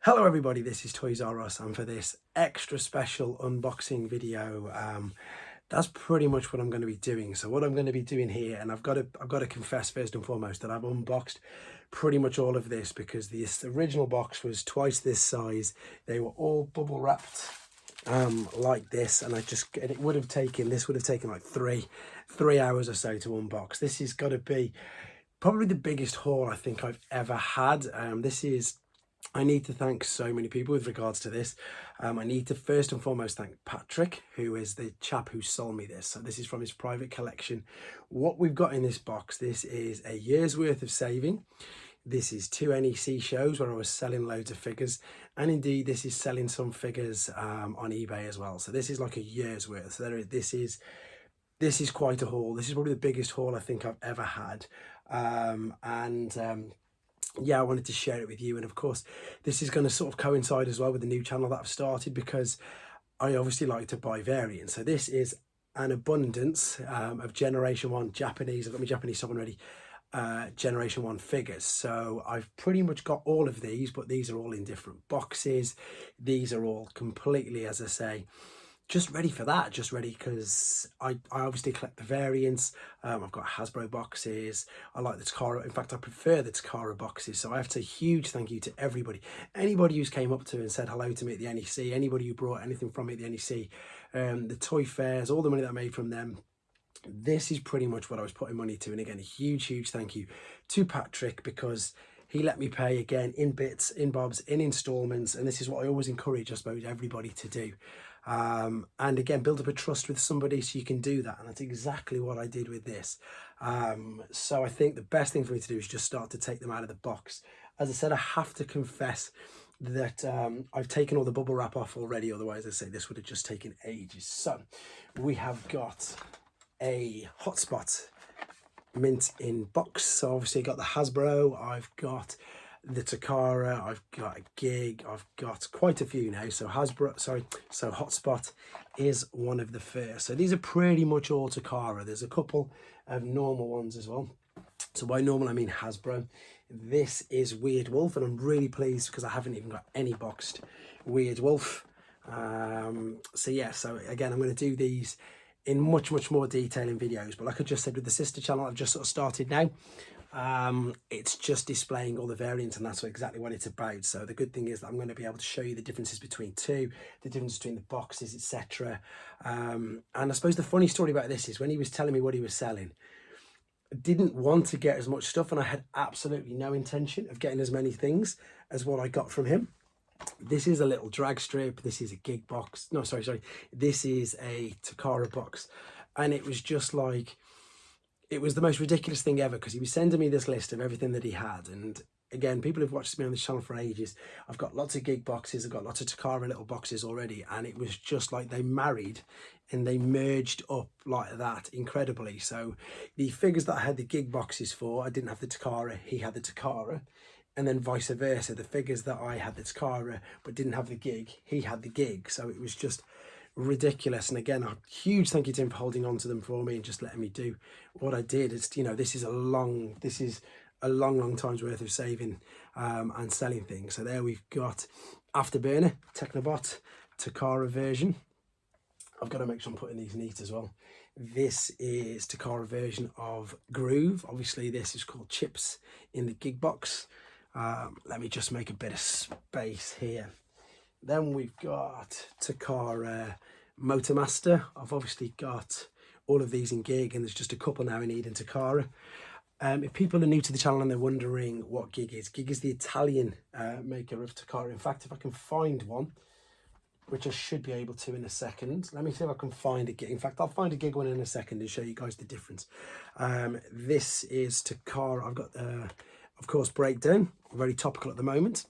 Hello everybody, this is Toys R Us, and for this extra special unboxing video, that's pretty much what I'm going to be doing. So what I'm going to be doing here, and I've got to confess first and foremost that I've unboxed pretty much all of this because the original box was twice this size. They were all bubble wrapped like this, and this would have taken like three hours or so to unbox. This has got to be probably the biggest haul I think I've ever had. I need to thank so many people with regards to this. I need to first and foremost thank Patrick, who is the chap who sold me this. So this is from his private collection. What we've got in this box, this is a year's worth of saving. This is 2 NEC shows where I was selling loads of figures. And indeed, this is selling some figures on eBay as well. So this is like a year's worth. So this is quite a haul. This is probably the biggest haul I think I've ever had. Yeah, I wanted to share it with you. And of course, this is going to sort of coincide as well with the new channel that I've started, because I obviously like to buy variants. So this is an abundance of Generation 1 Japanese. I've got my Japanese stock already. Generation 1 figures. So I've pretty much got all of these, but these are all in different boxes. These are all completely, as I say, just ready for that, just ready because I obviously collect the variants. I've got Hasbro boxes. I like the Takara. In fact, I prefer the Takara boxes. So I have to say huge thank you to everybody. Anybody who's came up to me and said hello to me at the NEC, anybody who brought anything from me at the NEC, the toy fairs, all the money that I made from them. This is pretty much what I was putting money to. And again, a huge thank you to Patrick, because he let me pay again in bits, in bobs, in installments. And this is what I always encourage, I suppose, everybody to do. And again, build up a trust with somebody so you can do that. And that's exactly what I did with this. So I think the best thing for me to do is just start to take them out of the box. As I said, I have to confess that I've taken all the bubble wrap off already. Otherwise, I say this would have just taken ages. So we have got a Hotspot mint in box. So obviously I got the Hasbro, I've got the Takara, I've got a Gig, I've got quite a few now. So Hotspot is one of the first. So these are pretty much all Takara. There's a couple of normal ones as well. So by normal I mean Hasbro. This is Weird Wolf, and I'm really pleased because I haven't even got any boxed Weird Wolf. So yeah, so again, I'm going to do these in much more detail in videos, but like I just said, with the sister channel I've just sort of started now, it's just displaying all the variants, and that's exactly what it's about. So the good thing is that I'm going to be able to show you the differences between two, the difference between the boxes, etc. And I suppose the funny story about this is when he was telling me what he was selling, I didn't want to get as much stuff, and I had absolutely no intention of getting as many things as what I got from him. This is a little drag strip. This is a Gig box. No, sorry. This is a Takara box. And it was just like, it was the most ridiculous thing ever, because he was sending me this list of everything that he had. And again, people who've watched me on this channel for ages, I've got lots of Gig boxes. I've got lots of Takara little boxes already. And it was just like they married and they merged up like that incredibly. So the figures that I had the Gig boxes for, I didn't have the Takara, he had the Takara. And then vice versa, the figures that I had the Takara but didn't have the Gig, he had the Gig. So it was just ridiculous. And again, a huge thank you to him for holding on to them for me and just letting me do what I did. It's, you know, this is a long time's worth of saving and selling things. So there we've got Afterburner, Technobot, Takara version. I've got to make sure I'm putting these neat as well. This is Takara version of Groove. Obviously this is called Chips in the Gig box. Let me just make a bit of space here. Then we've got Takara Motormaster. I've obviously got all of these in Gig, and there's just a couple now I need in Takara. If people are new to the channel and they're wondering what Gig is the Italian maker of Takara. In fact, if I can find one, which I should be able to in a second. Let me see if I can find a Gig. In fact, I'll find a Gig one in a second and show you guys the difference. This is Takara. I've got, of course, Breakdown, very topical at the moment.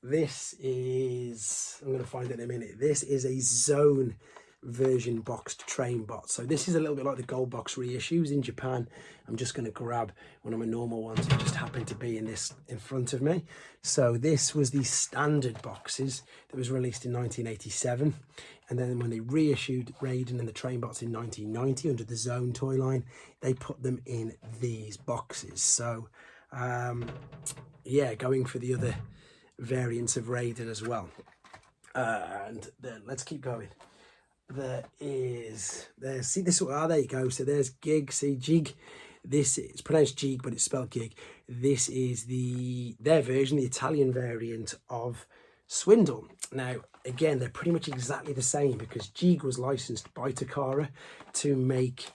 This is, I'm going to find it in a minute. This is a Zone version boxed train bot. So this is a little bit like the gold box reissues in Japan. I'm just going to grab one of my normal ones that just happened to be in front of me. So this was the standard boxes that was released in 1987, and then when they reissued Raiden and the train bots in 1990 under the Zone toy line, they put them in these boxes. So yeah, going for the other variants of Raiden as well. And then let's keep going. There see this, there you go. So there's Gig, see Jig. This is pronounced Jig, but it's spelled Gig. This is their version, the Italian variant of Swindle. Now, again, they're pretty much exactly the same because Jig was licensed by Takara to make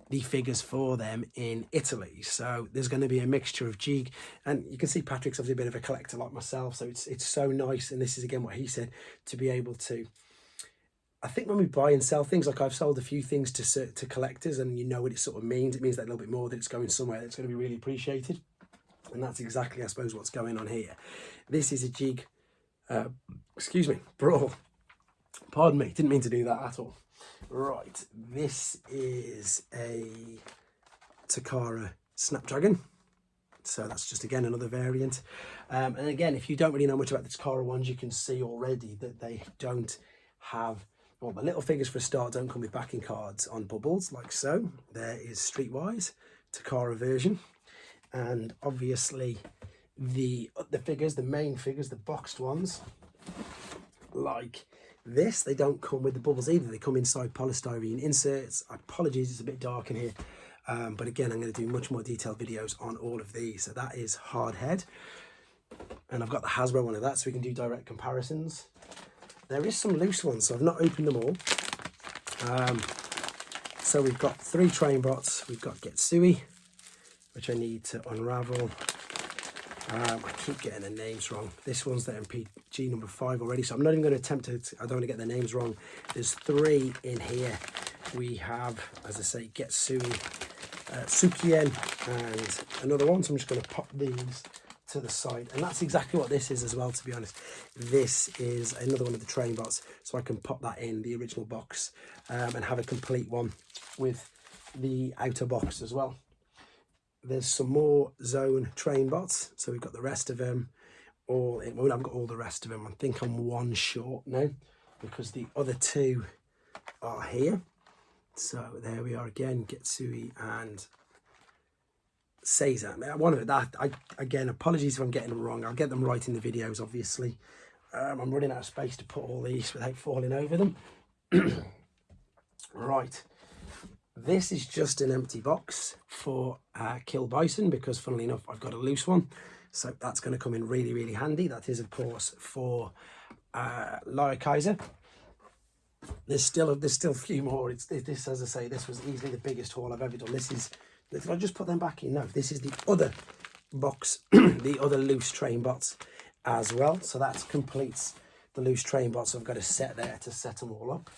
the figures for them in Italy. So there's going to be a mixture of Jig, and you can see Patrick's obviously a bit of a collector like myself. So it's so nice, and this is again what he said, to be able to. I think when we buy and sell things, like I've sold a few things to collectors, and you know what it sort of means. It means that little bit more, that it's going somewhere that's going to be really appreciated. And that's exactly, I suppose, what's going on here. This is a Jig, excuse me, Brawl. Pardon me, didn't mean to do that at all. Right, this is a Takara Snapdragon. So that's just, again, another variant. And again, if you don't really know much about the Takara ones, you can see already that they don't have, well, the little figures for a start don't come with backing cards on bubbles, like so. There is Streetwise Takara version. And obviously the figures, the main figures, the boxed ones, like this, they don't come with the bubbles either. They come inside polystyrene inserts. Apologies, it's a bit dark in here. But again, I'm going to do much more detailed videos on all of these. So that is Hardhead. And I've got the Hasbro one of that, so we can do direct comparisons. There is some loose ones, so I've not opened them all. So we've got 3 train bots. We've got Getsui, which I need to unravel. I keep getting the names wrong. This one's the MPG number 5 already, so I'm not even going to attempt to, I don't want to get the names wrong. There's 3 in here. We have, as I say, Getsui, Tsukien, and another one. So I'm just going to pop these to the side, and that's exactly what this is as well, to be honest. This is another one of the train bots, so I can pop that in the original box and have a complete one with the outer box as well. There's some more Zone train bots, so we've got the rest of them all in. Well, I've got all the rest of them. I think I'm 1 short now because the other 2 are here. So there we are again, Getsui and Caesar. One of that, again, apologies if I'm getting them wrong. I'll get them right in the videos, obviously. I'm running out of space to put all these without falling over them. Right. This is just an empty box for Kill Bison because, funnily enough, I've got a loose one. So that's going to come in really, really handy. That is, of course, for Laia Kaiser. There's still a few more. This, as I say, this was easily the biggest haul I've ever done. This is, did I just put them back in? No, this is the other box, the other loose train bots as well. So that completes the loose train bots. So I've got a set there to set them all up.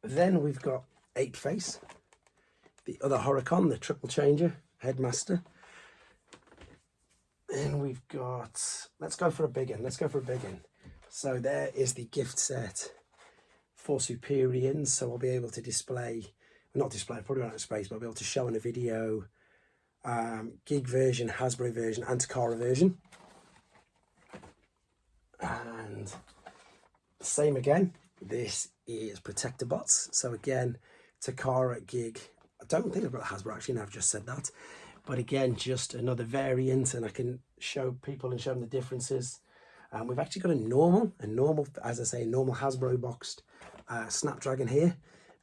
Then we've got 8-Face, the other Horicon, the triple changer, Headmaster. Then we've got, let's go for a big one. So there is the gift set for Superians. So I'll be able to display, not display, probably not in space, but I'll be able to show in a video Gig version, Hasbro version, and Takara version. And same again, this is Protector Bots. So again, Takara, Gig. I don't think I've got Hasbro actually, now I've just said that. But again, just another variant, and I can show people and show them the differences. We've actually got a normal, as I say, normal Hasbro boxed Snapdragon here.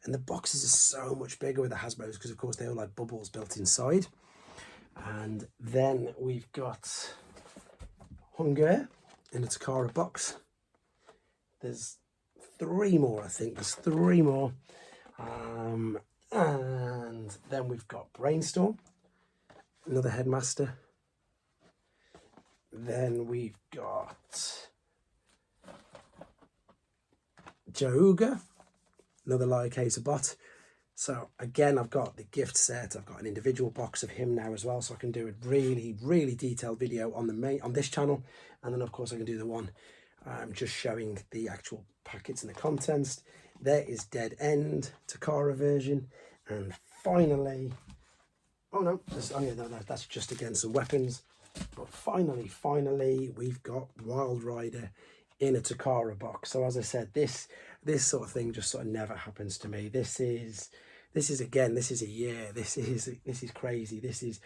And the boxes are so much bigger with the Hasbros because, of course, they all have bubbles built inside. And then we've got Hunger in a Takara box. There's 3 more, I think. There's 3 more. And then we've got Brainstorm, another Headmaster. Then we've got Jauga, another Laia Kaiser bot. So again, I've got the gift set. I've got an individual box of him now as well, so I can do a really, really detailed video on this channel, and then of course I can do the one just showing the actual packets and the contents. There is Dead End Takara version, and finally, oh no, that's just again some weapons. But finally, we've got Wild Rider in a Takara box. So as I said, this sort of thing just sort of never happens to me. This is a year. This is crazy. This is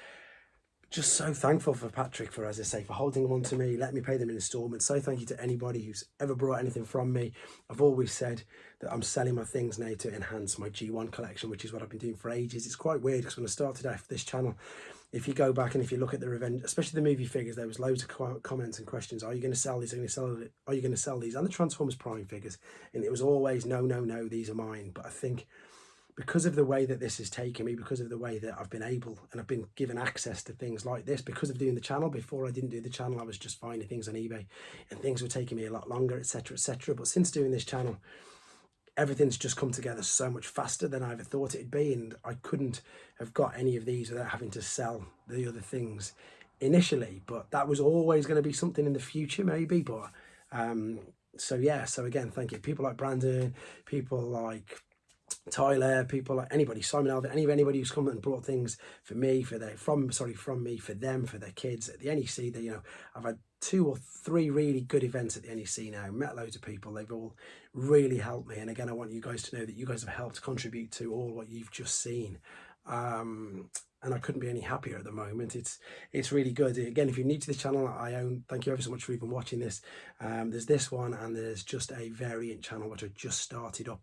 just so thankful for Patrick for, as I say, for holding them on to me, let me pay them in installments. So thank you to anybody who's ever brought anything from me. I've always said that I'm selling my things now to enhance my G1 collection, which is what I've been doing for ages. It's quite weird because when I started off this channel, if you go back and if you look at the revenge, especially the movie figures, there was loads of comments and questions. Are you going to sell these? Are you going to sell these? And the Transformers Prime figures. And it was always, no, no, no, these are mine. But I think because of the way that this has taken me, because of the way that I've been able and I've been given access to things like this, because of doing the channel. Before I didn't do the channel, I was just finding things on eBay and things were taking me a lot longer, etc., etc. But since doing this channel, everything's just come together so much faster than I ever thought it'd be, and I couldn't have got any of these without having to sell the other things initially. But that was always going to be something in the future, maybe. But so yeah, so again, thank you. People like Brandon, people like Tyler, people like anybody, Simon Alvin, anybody who's come and brought things for me, from me, for them, for their kids at the NEC. That, you know, I've had 2 or 3 really good events at the NEC now, met loads of people. They've all really helped me, and again, I want you guys to know that you guys have helped contribute to all what you've just seen. And I couldn't be any happier at the moment. It's really good. Again, if you're new to the channel I own, thank you ever so much for even watching this. There's this one, and there's just a variant channel which I just started up,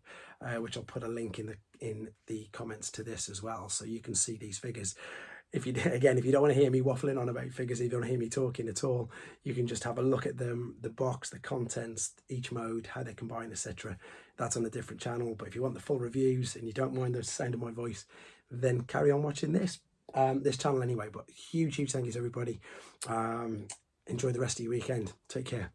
which I'll put a link in the comments to this as well, so you can see these figures. If you don't want to hear me waffling on about figures, if you don't want to hear me talking at all, you can just have a look at them, the box, the contents, each mode, how they combine, etc. That's on a different channel. But if you want the full reviews and you don't mind the sound of my voice, then carry on watching this channel anyway. But huge thank yous, everybody. Enjoy the rest of your weekend. Take care.